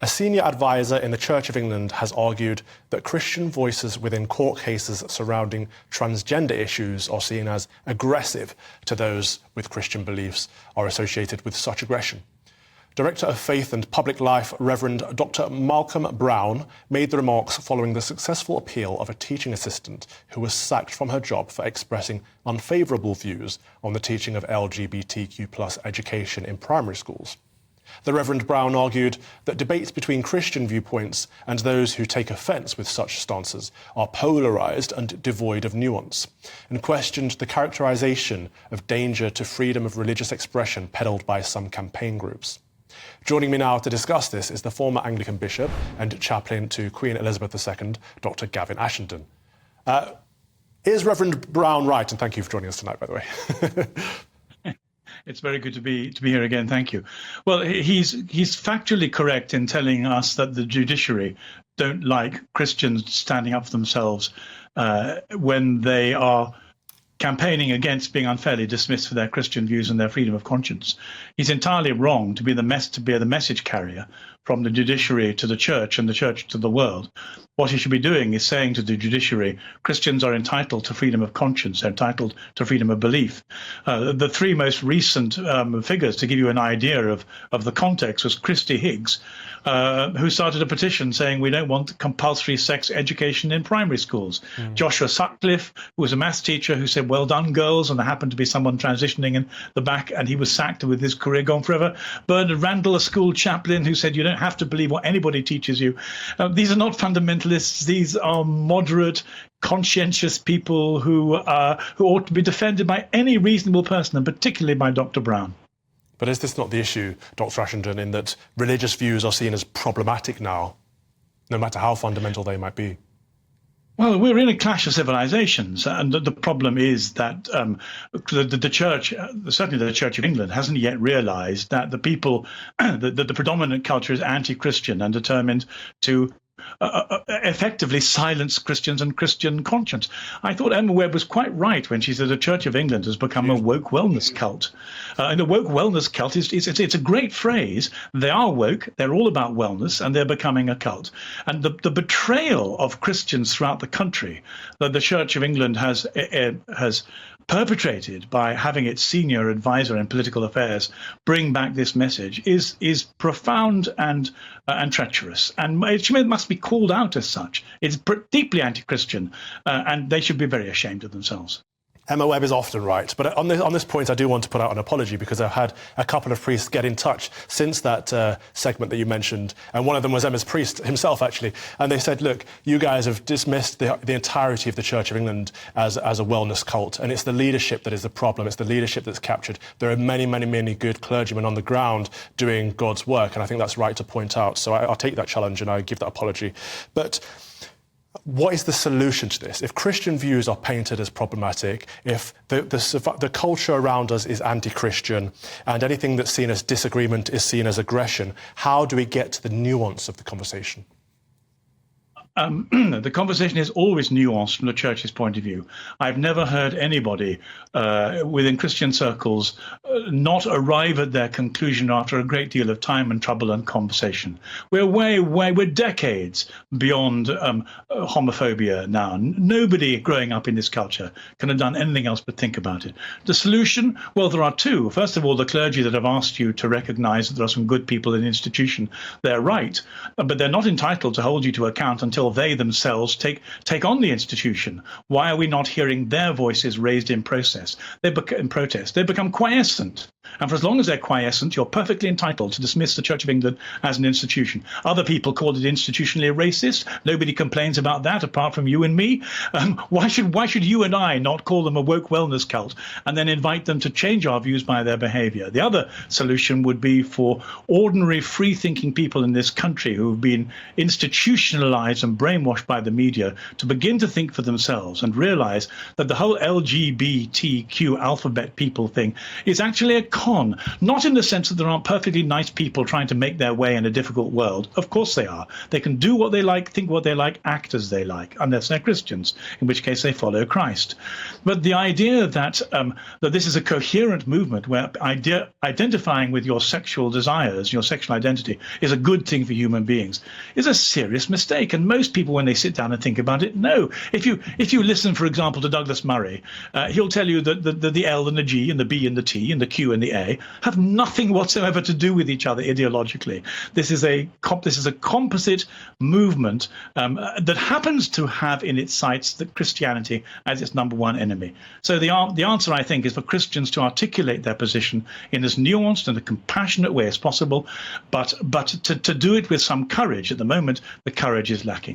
A senior advisor in the Church of England has argued that Christian voices within court cases surrounding transgender issues are seen as aggressive to those with Christian beliefs are associated with such aggression. Director of Faith and Public Life, Reverend Dr. Malcolm Brown, made the remarks following the successful appeal of a teaching assistant who was sacked from her job for expressing unfavourable views on the teaching of LGBTQ+ education in primary schools. The Reverend Brown argued that debates between Christian viewpoints and those who take offence with such stances are polarised and devoid of nuance, and questioned the characterisation of danger to freedom of religious expression peddled by some campaign groups. Joining me now to discuss this is the former Anglican bishop and chaplain to Queen Elizabeth II, Dr. Gavin Ashenden. Is Reverend Brown right? And thank you for joining us tonight, by the way. It's very good to be here again. Thank you. Well, he's factually correct in telling us that the judiciary don't like Christians standing up for themselves when they are campaigning against being unfairly dismissed for their Christian views and their freedom of conscience. He's entirely wrong to be the message carrier from the judiciary to the church and the church to the world. What he should be doing is saying to the judiciary, Christians are entitled to freedom of conscience, they're entitled to freedom of belief. The three most recent figures, to give you an idea of the context, was Christy Higgs, who started a petition saying we don't want compulsory sex education in primary schools. Joshua Sutcliffe, who was a maths teacher, who said, well done, girls, and there happened to be someone transitioning in the back, and he was sacked with his career gone forever. Bernard Randall, a school chaplain, who said you don't have to believe what anybody teaches you. These are not fundamentalists. These are moderate, conscientious people who ought to be defended by any reasonable person, and particularly by Dr. Brown. But is this not the issue, Dr. Ashenden, in that religious views are seen as problematic now, no matter how fundamental they might be? Well, we're in a clash of civilizations, and the problem is that the church, certainly the Church of England, hasn't yet realized that the people, the predominant culture is anti-Christian and determined to effectively silence Christians and Christian conscience. I thought Emma Webb was quite right when she said the Church of England has become a woke wellness cult. And the woke wellness cult it's a great phrase. They are woke, they're all about wellness, and they're becoming a cult. And the betrayal of Christians throughout the country that the Church of England has perpetrated by having its senior advisor in political affairs bring back this message is profound and treacherous, and it must be called out as such. It's deeply anti-Christian, and they should be very ashamed of themselves. Emma Webb is often right, but on this point I do want to put out an apology, because I've had a couple of priests get in touch since that segment that you mentioned, and one of them was Emma's priest himself, actually, and they said, look, you guys have dismissed the entirety of the Church of England as a wellness cult, and it's the leadership that is the problem. It's the leadership that's captured. There are many, many, many good clergymen on the ground doing God's work, and I think that's right to point out. So I'll take that challenge and I give that apology. But what is the solution to this? If Christian views are painted as problematic, if the culture around us is anti-Christian, and anything that's seen as disagreement is seen as aggression, how do we get to the nuance of the conversation? The conversation is always nuanced from the church's point of view. I've never heard anybody within Christian circles not arrive at their conclusion after a great deal of time and trouble and conversation. We're decades beyond homophobia now. Nobody growing up in this culture can have done anything else but think about it. The solution? Well, there are two. First of all, the clergy that have asked you to recognize that there are some good people in the institution, they're right, but they're not entitled to hold you to account until they themselves take on the institution. Why are we not hearing their voices raised in protest? They become quiescent. And for as long as they're quiescent, you're perfectly entitled to dismiss the Church of England as an institution. Other people call it institutionally racist. Nobody complains about that apart from you and me. Why should you and I not call them a woke wellness cult and then invite them to change our views by their behavior? The other solution would be for ordinary free-thinking people in this country who have been institutionalized and and brainwashed by the media to begin to think for themselves and realize that the whole LGBTQ alphabet people thing is actually a con, not in the sense that there aren't perfectly nice people trying to make their way in a difficult world. Of course they are. They can do what they like, think what they like, act as they like, unless they're Christians, in which case they follow Christ. But the idea that that this is a coherent movement where identifying with your sexual desires, your sexual identity, is a good thing for human beings is a serious mistake. And most people, when they sit down and think about it, no. If you listen, for example, to Douglas Murray, he'll tell you that the L and the G and the B and the T and the Q and the A have nothing whatsoever to do with each other ideologically. This is a composite movement that happens to have in its sights that Christianity as its number one enemy. So the answer, I think, is for Christians to articulate their position in as nuanced and a compassionate way as possible, but to do it with some courage. At the moment, the courage is lacking.